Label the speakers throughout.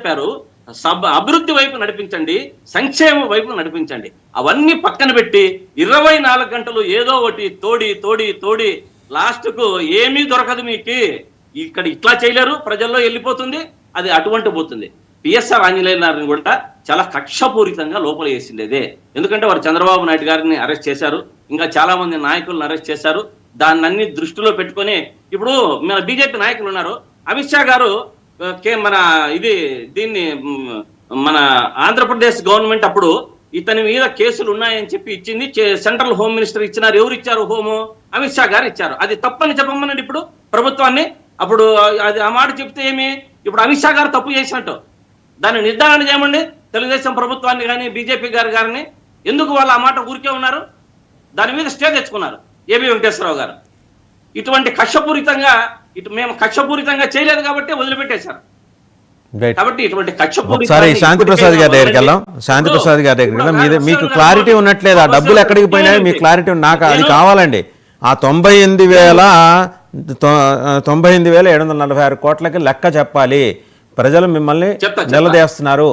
Speaker 1: చెప్పారు. అభివృద్ధి వైపు నడిపించండి, సంక్షేమ వైపు నడిపించండి. అవన్నీ పక్కన పెట్టి 24 గంటలు ఏదో ఒకటి తోడి తోడి తోడి లాస్ట్కు ఏమీ దొరకదు మీకు. ఇక్కడ ఇట్లా చేయలేరు, ప్రజల్లో వెళ్ళిపోతుంది, అది అటువంటి పోతుంది. పిఎస్ఆర్ ఆంజనేయులను కూడా చాలా కక్షపూరితంగా లోపల వేసిండేదే. ఎందుకంటే వారు చంద్రబాబు నాయుడు గారిని అరెస్ట్ చేశారు, ఇంకా చాలా మంది నాయకులను అరెస్ట్ చేశారు. దాన్ని దృష్టిలో పెట్టుకొని ఇప్పుడు మన బీజేపీ నాయకులు ఉన్నారు. అమిత్ షా గారు మన దీన్ని మన ఆంధ్రప్రదేశ్ గవర్నమెంట్ అప్పుడు ఇతని మీద కేసులు ఉన్నాయని చెప్పి ఇచ్చింది. సెంట్రల్ హోమ్ మినిస్టర్ ఇచ్చినారు. ఎవరు ఇచ్చారు? హోము అమిత్ షా గారు ఇచ్చారు. అది తప్పని చెప్పమనండి ఇప్పుడు ప్రభుత్వాన్ని. అప్పుడు అది ఆ మాట చెప్తే ఏమి, ఇప్పుడు అమిత్ షా గారు తప్పు చేసినట్టు దాన్ని నిర్ధారణ చేయమండి. తెలుగుదేశం ప్రభుత్వాన్ని కానీ బీజేపీ గారిని ఎందుకు వాళ్ళు ఆ మాట ఊరికే ఉన్నారు? దాని మీద స్టే తెచ్చుకున్నారు ఏబి వెంకటేశ్వరరావు గారు. ఇటువంటి కక్షపూరితంగా మేము కక్షపూరితంగా చేయలేదు కాబట్టి వదిలిపెట్టేశారు. కాబట్టి ఇటువంటి
Speaker 2: శాంతి ప్రసాద్ గారి దగ్గరికి వెళ్దాం. శాంతి ప్రసాద్ గారి దగ్గరికి వెళ్దాం. మీకు క్లారిటీ ఉన్నట్లేదు, ఆ డబ్బులు ఎక్కడికి పోయినాయో మీకు క్లారిటీ నాకు అది కావాలండి. ఆ 98,746 కోట్లకి లెక్క చెప్పాలి. ప్రజలు మిమ్మల్ని నిలదీస్తున్నారు.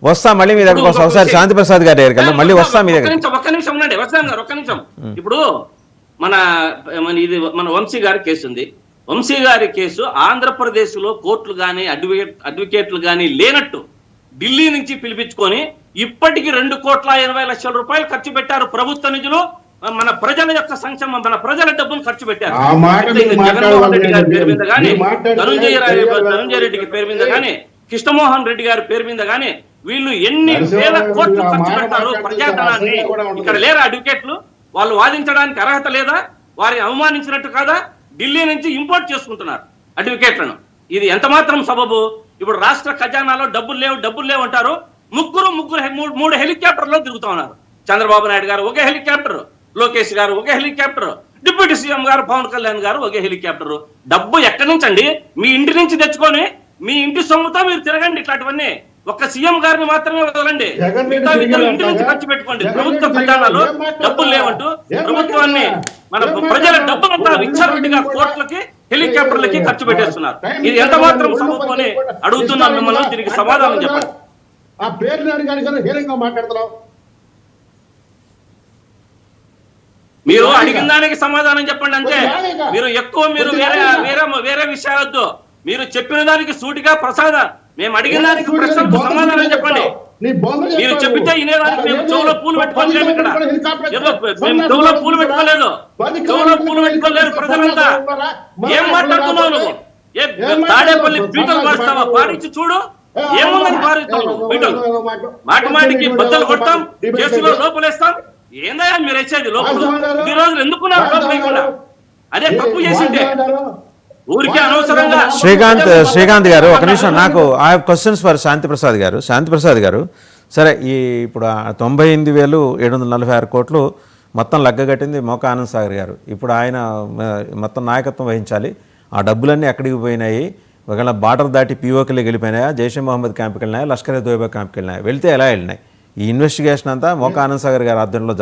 Speaker 2: వస్తా మళ్ళీ మీ దగ్గర ఒకసారి శాంతి ప్రసాద్ గారి దగ్గరికి వెళ్దాం. మళ్ళీ వస్తా మీ దగ్గర.
Speaker 1: ఒక్క నిమిషం ఉండండి ఒక్క నిమిషం. ఇప్పుడు మన వంశీ గారి కేసు ఉంది. వంశీ గారి కేసు ఆంధ్రప్రదేశ్ లో కోర్టులు కానీ అడ్వకేట్లు కానీ లేనట్టు ఢిల్లీ నుంచి పిలిపించుకొని ఇప్పటికి 2,80,00,000 రూపాయలు ఖర్చు పెట్టారు. ప్రభుత్వ నిధులు మన ప్రజల యొక్క సంక్షేమం, మన ప్రజల డబ్బును ఖర్చు పెట్టారు. జగన్మోహన్ రెడ్డి గారి పేరు మీద కానీ, ధనంజయ రెడ్డి పేరు మీద కానీ, కృష్ణమోహన్ రెడ్డి గారి పేరు మీద కానీ వీళ్ళు ఎన్ని వేల కోట్లు ఖర్చు పెడతారు ప్రజాధనాన్ని. ఇక్కడ లేరా అడ్వకేట్లు? వాళ్ళు వాదించడానికి అర్హత లేదా? వారిని అవమానించినట్టు కాదా? ఢిల్లీ నుంచి ఇంపోర్ట్ చేసుకుంటున్నారు అడ్వకేట్లను. ఇది ఎంత మాత్రం సబబు? ఇప్పుడు రాష్ట్ర ఖజానాలో డబ్బులు లేవు అంటారు. మూడు హెలికాప్టర్లో తిరుగుతా ఉన్నారు. చంద్రబాబు నాయుడు గారు ఒకే హెలికాప్టర్, లోకేష్ గారు ఒకే హెలికాప్టర్, డిప్యూటీ సీఎం గారు పవన్ కళ్యాణ్ గారు ఒకే హెలికాప్టర్. డబ్బు ఎక్కడి నుంచి అండి? మీ ఇంటి నుంచి తెచ్చుకొని మీ ఇంటి సొమ్ముతో మీరు తిరగండి. ఇట్లాంటివన్నీ ఒక్క సీఎం గారిని మాత్రమే వదలండి, మిగతా ఇంటి నుంచి ఖర్చు పెట్టుకోండి. ప్రభుత్వ ఖజానాలో డబ్బులు లేవంటూ ప్రభుత్వాన్ని మన ప్రజల డబ్బులంతా విచ్చలవిడిగా కోట్లకి హెలికాప్టర్లకి ఖర్చు పెట్టేస్తున్నారు. ఇది ఎంత మాత్రం సబబు అని అడుగుతున్నాం మిమ్మల్ని. దీనికి సమాధానం చెప్పండి. మీరు అడిగిన దానికి సమాధానం చెప్పండి అంతే. మీరు ఎక్కువ వేరే విషయాలతో మీరు చెప్పిన దానికి సూటిగా మేము అడిగిన దానికి ప్రశ్నకు సమాధానం చెప్పండి. మీరు చెప్పితే వినేదానికి మేము చెవులో పూలు పెట్టుకోలేము. ఇక్కడ మేము చెవులో పూలు పెట్టుకోలేదు, ప్రజలంతా. ఏం మాట్లాడుతున్నావు నువ్వు? తాడేపల్లి పీటలు పాడుస్తావా? పాడించి చూడు ఏముందని పాడుతావు పీటలు. మాటికి బద్దలు కొడతాం, కేసులో లోపలేస్తాం. ఏందయ్యా మీరు వచ్చేది లోపల? ఈ రోజులు ఎందుకున్నారు లోపల? అదే తప్పు చేసింటే ఊరికే అనవసరంగా.
Speaker 2: శ్రీకాంత్ గారు ఒక నిమిషం, నాకు ఐ హావ్ క్వశ్చన్స్ ఫర్ శాంతి ప్రసాద్ గారు. సరే, ఇప్పుడు 98,746 కోట్లు మొత్తం లెగ్గగట్టింది మోకా ఆనంద్ సాగర్ గారు. ఇప్పుడు ఆయన మొత్తం నాయకత్వం వహించాలి. ఆ డబ్బులన్నీ ఎక్కడికి పోయినాయి? ఒకవేళ బార్డర్ దాటి పీఓకేలే వెళ్ళిపోయినాయా? జైషే మొహమ్మద్ క్యాంప్కి వెళ్ళినాయా? లష్కర్-ఏ-తోయిబా క్యాంప్కి వెళ్ళినాయా? వెళ్తే ఎలా వెళ్ళినాయి? ఈ ఇన్వెస్టిగేషన్ అంతా మోకా ఆనంద్ సాగర్ గారి ఆధ్వర్యంలో